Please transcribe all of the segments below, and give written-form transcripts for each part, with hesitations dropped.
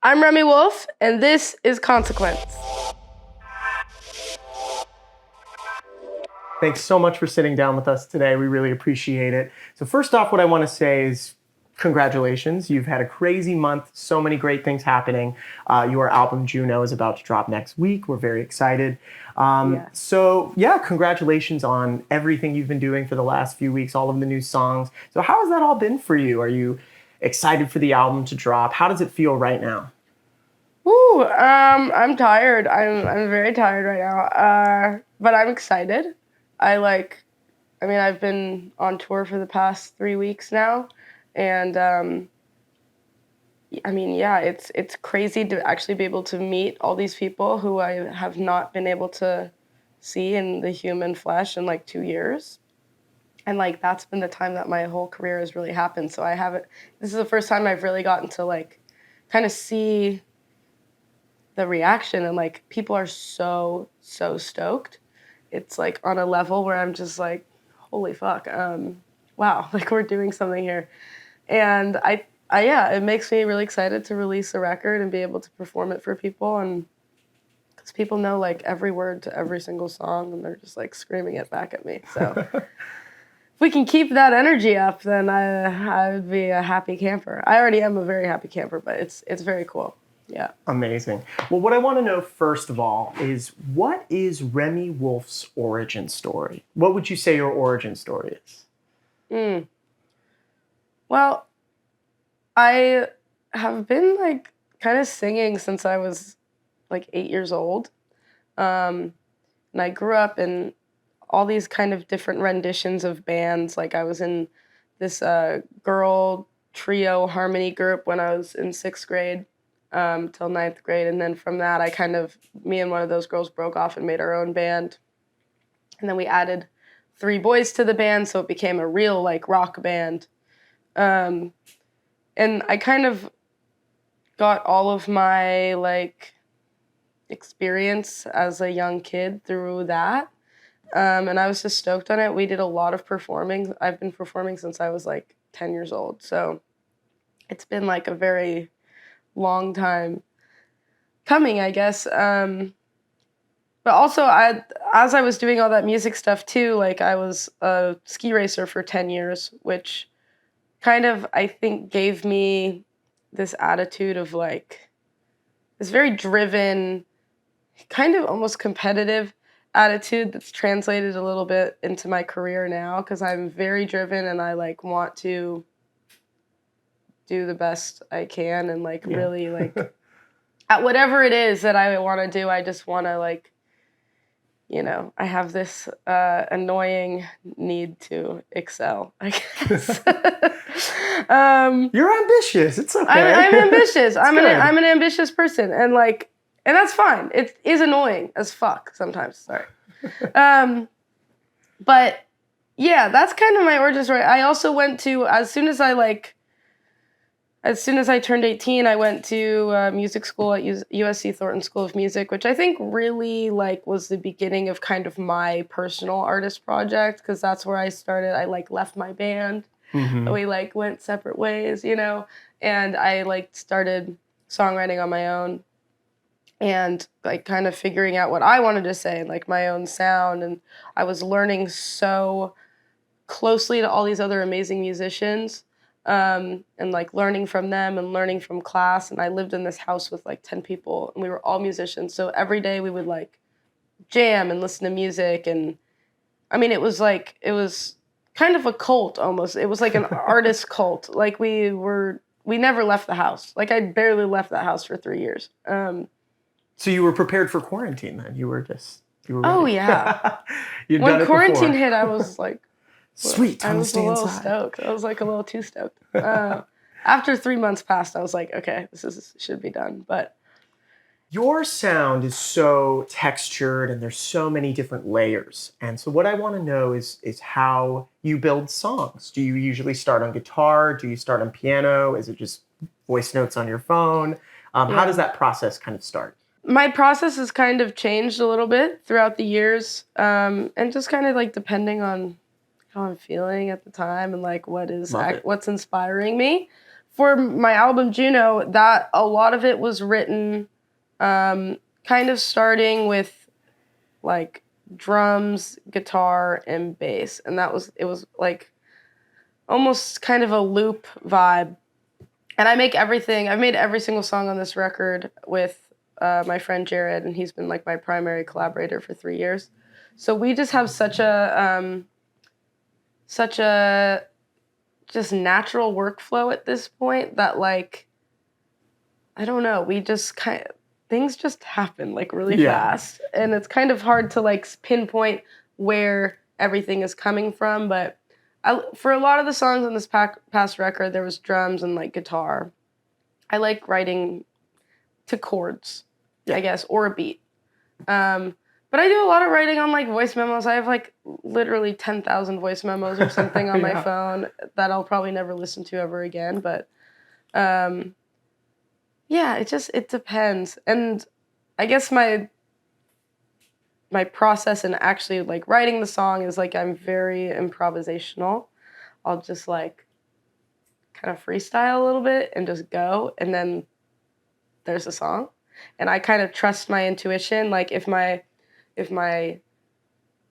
I'm Remi Wolf, and this is Consequence. Thanks so much for sitting down with us today. We really appreciate it. So first off, what I want to say is congratulations. You've had a crazy month, so many great things happening. Your album Juno is about to drop next week. We're very excited. Yes. So yeah, congratulations on everything you've been doing for the last few weeks, all of the new songs. So how has that all been for you? Are you excited for the album to drop? How does it feel right now? Woo, I'm tired. I'm very tired right now. But I'm excited. I've been on tour for the past 3 weeks now, and it's crazy to actually be able to meet all these people who I have not been able to see in the human flesh in like 2 years. And like that's been the time that my whole career has really happened. So this is the first time I've really gotten to like kind of see the reaction, and like people are so stoked. It's like on a level where I'm just like, holy fuck, wow, like we're doing something here. And it makes me really excited to release a record and be able to perform it for people, and because people know like every word to every single song and they're just like screaming it back at me. So if we can keep that energy up, then I would be a happy camper. I already am a very happy camper, but it's very cool. Yeah. Amazing. Well, what I want to know first of all is what is Remi Wolf's origin story? What would you say your origin story is? Well, I have been like kind of singing since I was like 8 years old. And I grew up in all these kind of different renditions of bands. Like I was in this girl trio harmony group when I was in 6th grade till 9th grade. And then from that, me and one of those girls broke off and made our own band. And then we added 3 boys to the band, so it became a real like rock band. And I kind of got all of my like experience as a young kid through that. And I was just stoked on it. We did a lot of performing. I've been performing since I was like 10 years old. So it's been like a very long time coming, I guess. But also, as I was doing all that music stuff too, like I was a ski racer for 10 years, which kind of, I think, gave me this attitude of like, this very driven, kind of almost competitive attitude that's translated a little bit into my career now, because I'm very driven and I like want to do the best I can and like really like at whatever it is that I want to do. I just want to like, I have this annoying need to excel, I guess. You're ambitious. It's okay. I'm ambitious. I'm good. an ambitious person, and that's fine. It is annoying as fuck sometimes. Sorry. But yeah, that's kind of my origin story. I also went to, as soon as I turned 18, I went to music school at USC Thornton School of Music, which I think really like was the beginning of kind of my personal artist project, because that's where I started. I like left my band. Mm-hmm. We like went separate ways, and I like started songwriting on my own and like kind of figuring out what I wanted to say, like my own sound. And I was learning so closely to all these other amazing musicians, and like learning from them and learning from class. And I lived in this house with like 10 people and we were all musicians. So every day we would like jam and listen to music. And I mean, it was kind of a cult almost. It was like an artist cult. Like we never left the house. Like I barely left that house for 3 years. So you were prepared for quarantine then? You were ready. Oh yeah. You'd when done it quarantine before. hit, I was like, Sweet, time I to was a stay little inside. stoked. I was like a little too stoked. After 3 months passed, I was like, okay, should be done. But Your sound is so textured and there's so many different layers. And so what I want to know is how you build songs. Do you usually start on guitar? Do you start on piano? Is it just voice notes on your phone? How does that process kind of start? my process has kind of changed a little bit throughout the years, and just kind of like depending on how I'm feeling at the time and like Love it. what's inspiring me. for my album Juno, that a lot of it was written kind of starting with like drums, guitar, and bass. And it was like almost kind of a loop vibe. And I've made every single song on this record with my friend Jared, and he's been like my primary collaborator for 3 years. So we just have such a just natural workflow at this point that like, I don't know, things just happen like really fast. And it's kind of hard to like pinpoint where everything is coming from. But for a lot of the songs on this past record, there was drums and like guitar. I like writing to chords, I guess, or a beat. But I do a lot of writing on like voice memos. I have like literally 10,000 voice memos or something on my phone that I'll probably never listen to ever again. But yeah, it depends. And I guess my process in actually like writing the song is like I'm very improvisational. I'll just like kind of freestyle a little bit and just go, and then there's a song. And I kind of trust my intuition. Like if my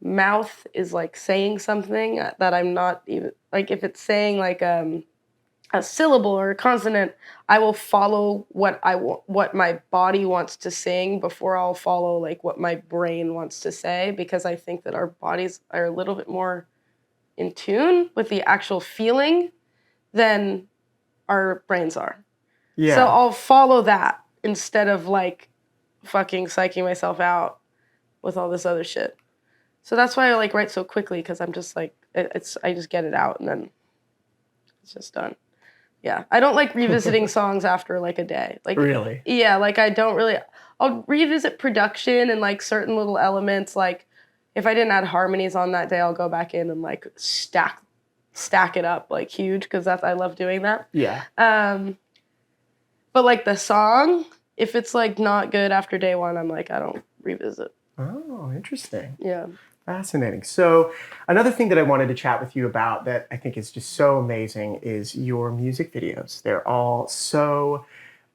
mouth is like saying something that I'm not even like, if it's saying like a syllable or a consonant, I will follow what my body wants to sing before I'll follow like what my brain wants to say, because I think that our bodies are a little bit more in tune with the actual feeling than our brains are. Yeah. So I'll follow that instead of like fucking psyching myself out with all this other shit. So that's why I like write so quickly, because I'm just like, I just get it out and then it's just done. Yeah, I don't like revisiting songs after like a day. Like really? Yeah, like I'll revisit production and like certain little elements. Like if I didn't add harmonies on that day, I'll go back in and like stack it up like huge, because I love doing that. Yeah. But like the song, if it's like not good after day one, I'm like, I don't revisit. Oh, interesting. Yeah. Fascinating. So another thing that I wanted to chat with you about that I think is just so amazing is your music videos. They're all so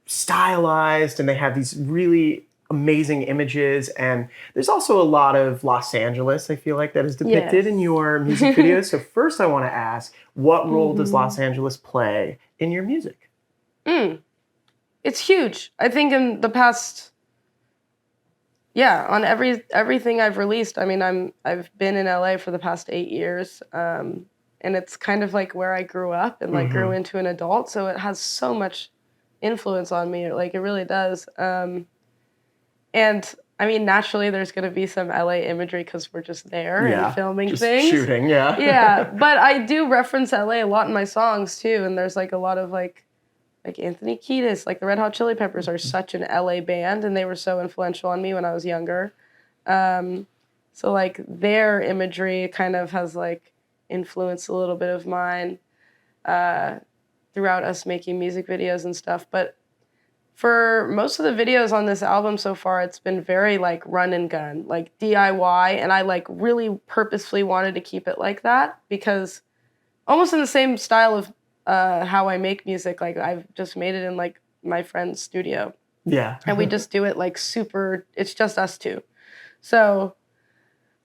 stylized and they have these really amazing images. And there's also a lot of Los Angeles, I feel like, that is depicted in your music videos. So first I want to ask, what role does Los Angeles play in your music? It's huge. I think in the past... Yeah, on everything I've released. I mean, I've been in LA for the past 8 years, and it's kind of like where I grew up and like grew into an adult. So it has so much influence on me. Like it really does. And I mean, naturally, there's going to be some LA imagery because we're just there and filming just things, shooting. Yeah. Yeah, but I do reference LA a lot in my songs too, and there's like a lot of like Anthony Kiedis, like the Red Hot Chili Peppers are such an LA band, and they were so influential on me when I was younger. So like their imagery kind of has like influenced a little bit of mine throughout us making music videos and stuff. But for most of the videos on this album so far, it's been very like run and gun, like DIY, and I like really purposefully wanted to keep it like that, because almost in the same style of how I make music, like I've just made it in like my friend's studio. Yeah. And we just do it like it's just us two. So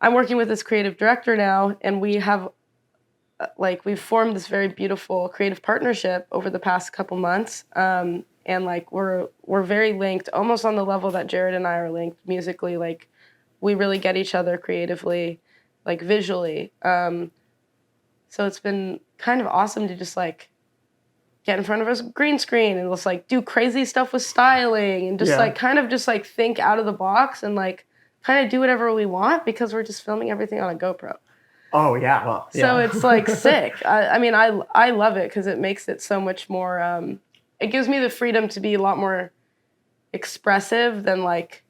I'm working with this creative director now, and we have we've formed this very beautiful creative partnership over the past couple months. And like we're very linked, almost on the level that Jared and I are linked musically. Like we really get each other creatively, like visually. So it's been kind of awesome to just like get in front of a green screen and just like do crazy stuff with styling and just like kind of just like think out of the box and like kind of do whatever we want, because we're just filming everything on a GoPro. Oh yeah, well, yeah. So it's like sick. I mean, I love it because it makes it so much more. It gives me the freedom to be a lot more expressive than like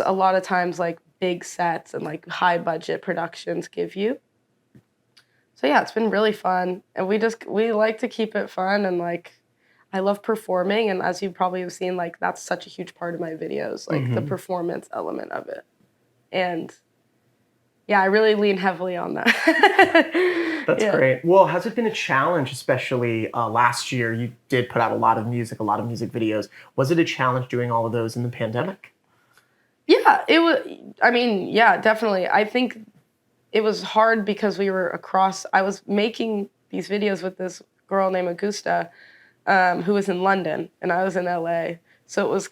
a lot of times like big sets and like high budget productions give you. So yeah, it's been really fun, and we like to keep it fun, and like I love performing, and as you probably have seen, like that's such a huge part of my videos, like the performance element of it. And Yeah, I really lean heavily on that. That's Yeah. great. Well, has it been a challenge, especially last year? You did put out a lot of music videos. Was it a challenge doing all of those in the pandemic? Yeah, it was. I mean, yeah, definitely. I think it was hard because we were across. I was making these videos with this girl named Augusta, who was in London, and I was in LA. So it was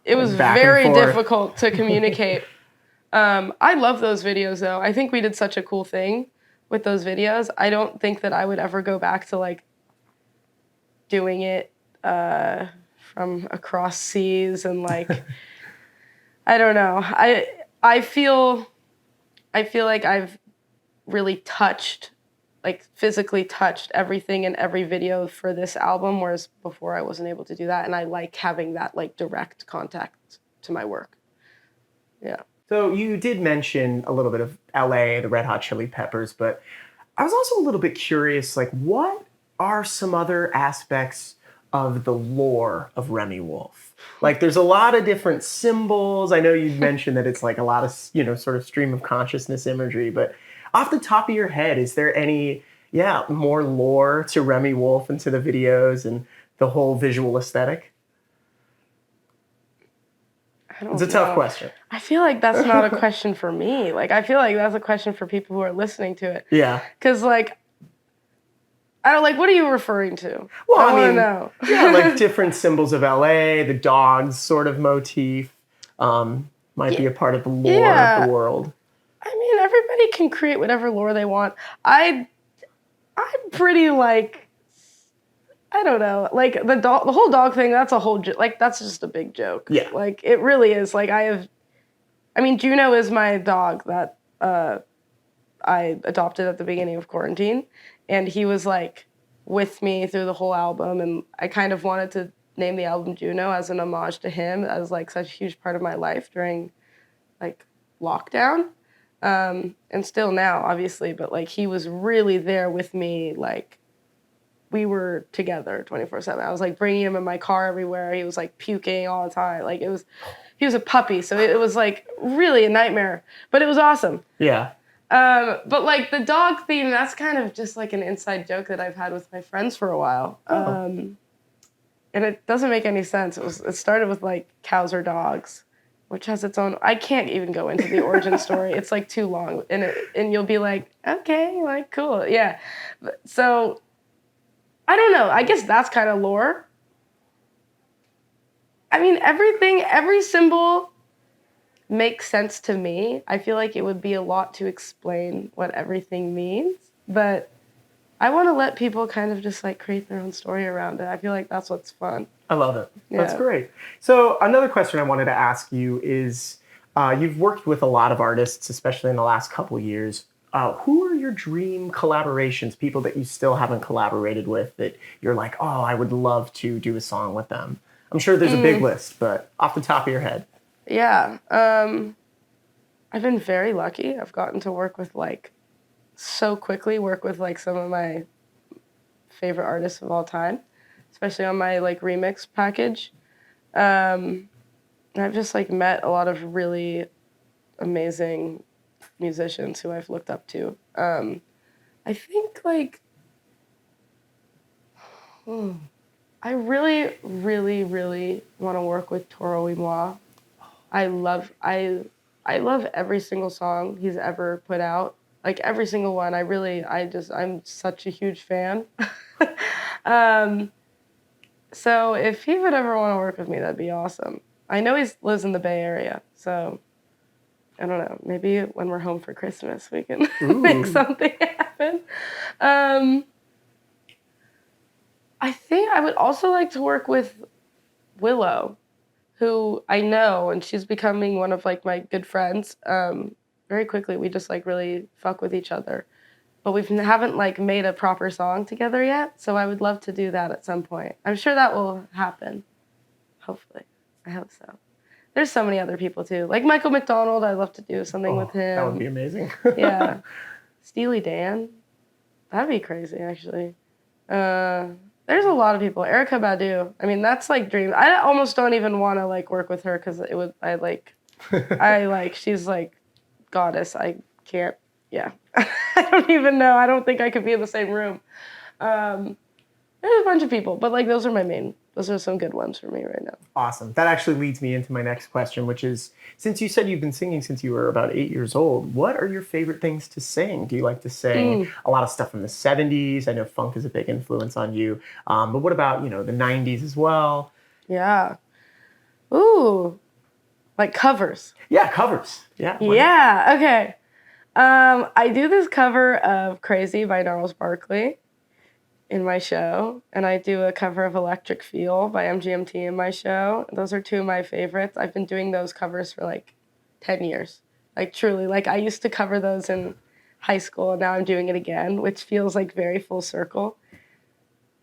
it was Back and very forth. difficult to communicate. I love those videos though. I think we did such a cool thing with those videos. I don't think that I would ever go back to like doing it from across seas and like I don't know. I feel like I've really touched, like physically touched everything in every video for this album, whereas before I wasn't able to do that, and I like having that like direct contact to my work. Yeah. So you did mention a little bit of LA, the Red Hot Chili Peppers, but I was also a little bit curious, like what are some other aspects of the lore of Remi Wolf? Like there's a lot of different symbols. I know you mentioned that it's like a lot of, sort of stream of consciousness imagery, but off the top of your head, is there any, more lore to Remi Wolf and to the videos and the whole visual aesthetic? It's a tough question. I feel like that's not a question for me. Like, I feel like that's a question for people who are listening to it. Yeah. Because, like, I don't like, what are you referring to? Well, I want to know. Yeah, like different symbols of LA, the dogs sort of motif might be a part of the lore of the world. I mean, everybody can create whatever lore they want. I'm pretty like, I don't know, like the whole dog thing. That's a whole that's just a big joke. Yeah, like it really is. Like I mean, Juno is my dog that I adopted at the beginning of quarantine, and he was like with me through the whole album, and I kind of wanted to name the album Juno as an homage to him, as like such a huge part of my life during like lockdown, and still now obviously, but like he was really there with me, like we were together 24/7. I was like bringing him in my car everywhere. He was like puking all the time. Like he was a puppy, so it was like really a nightmare, but it was awesome. Yeah. But like the dog theme, that's kind of just like an inside joke that I've had with my friends for a while. And it doesn't make any sense. It started with like cows or dogs, which has its own. I can't even go into the origin story. It's like too long, and you'll be like, okay, like cool, yeah. So I don't know. I guess that's kind of lore. I mean, every symbol makes sense to me. I feel like it would be a lot to explain what everything means, but I want to let people kind of just like create their own story around it. I feel like that's what's fun. I love it. Yeah. That's great. So another question I wanted to ask you is, you've worked with a lot of artists, especially in the last couple of years. Who are your dream collaborations, people that you still haven't collaborated with that you're like, oh, I would love to do a song with them? I'm sure there's a big list, but off the top of your head. Yeah. I've been very lucky. I've gotten to work with like some of my favorite artists of all time, especially on my like remix package. I've just like met a lot of really amazing musicians who I've looked up to. I think like I really, really, really want to work with Toro y Moi. I love every single song he's ever put out. Like every single one. I'm such a huge fan. So if he would ever want to work with me, that'd be awesome. I know he lives in the Bay Area, so I don't know. Maybe when we're home for Christmas, we can make something happen. I think I would also like to work with Willow, who I know, and she's becoming one of like my good friends. Very quickly, we just like really fuck with each other, but we haven't like made a proper song together yet. So I would love to do that at some point. I'm sure that will happen. Hopefully, I hope so. There's so many other people too, like Michael McDonald. I'd love to do something with him. That would be amazing. Yeah, Steely Dan, that'd be crazy actually. There's a lot of people. Erykah Badu. I mean, that's like dreams. I almost don't even want to like work with her because she's like goddess. I can't. Yeah, I don't even know. I don't think I could be in the same room. There's a bunch of people, but like those are some good ones for me right now. Awesome. That actually leads me into my next question, which is, since you said you've been singing since you were about 8 years old, what are your favorite things to sing? Do you like to sing a lot of stuff from the 70s? I know funk is a big influence on you. But what about, the 90s as well? Yeah. Ooh, like covers. Yeah, covers. Yeah. Yeah, okay. I do this cover of Crazy by Gnarls Barkley in my show, and I do a cover of Electric Feel by MGMT in my show. Those are two of my favorites. I've been doing those covers for like 10 years. Like truly, like I used to cover those in high school, and now I'm doing it again, which feels like very full circle.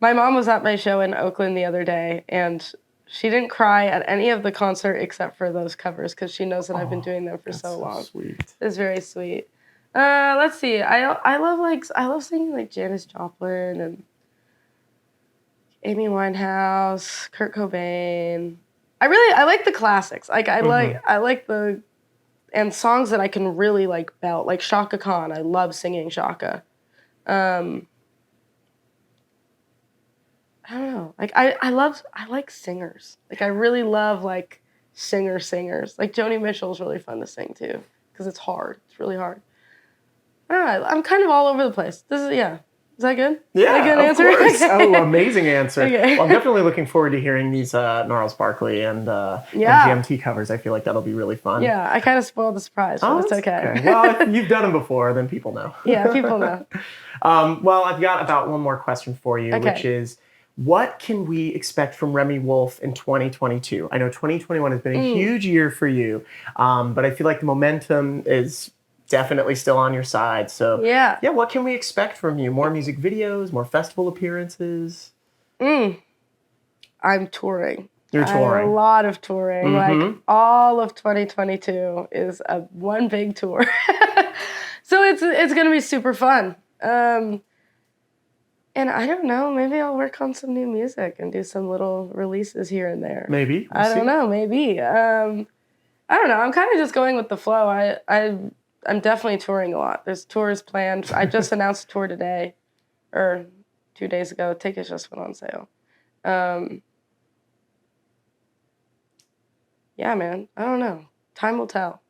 My mom was at my show in Oakland the other day, and she didn't cry at any of the concert except for those covers because she knows that I've been doing them for so long. Sweet. It's very sweet. Let's see. I love singing like Janis Joplin and Amy Winehouse, Kurt Cobain. I like the classics. Like I like the and songs that I can really like belt. Like Shaka Khan. I love singing Shaka. I don't know. Like I like singers. Like I really love like singers. Like Joni Mitchell's really fun to sing too because it's hard. It's really hard. I don't know. I'm kind of all over the place. Is that good? Yeah, good of answer? course. Okay. Oh, amazing answer. Okay. Well, I'm definitely looking forward to hearing these Gnarls Barkley and GMT covers. I feel like that'll be really fun. Yeah, I kind of spoiled the surprise, but it's okay. Well, if you've done them before, then people know. Yeah, people know. Well, I've got about one more question for you, Okay. which is, what can we expect from Remi Wolf in 2022? I know 2021 has been a huge year for you, but I feel like the momentum is definitely still on your side. So Yeah, what can we expect from you? More music videos, more festival appearances? I'm touring. You're touring. A lot of touring. Like all of 2022 is one big tour. So it's gonna be super fun. And I don't know, maybe I'll work on some new music and do some little releases here and there. Maybe. I don't know, maybe. I don't know. I'm kind of just going with the flow. I'm definitely touring a lot. There's tours planned. I just announced a tour today, or 2 days ago. Tickets just went on sale. Yeah, man. I don't know. Time will tell.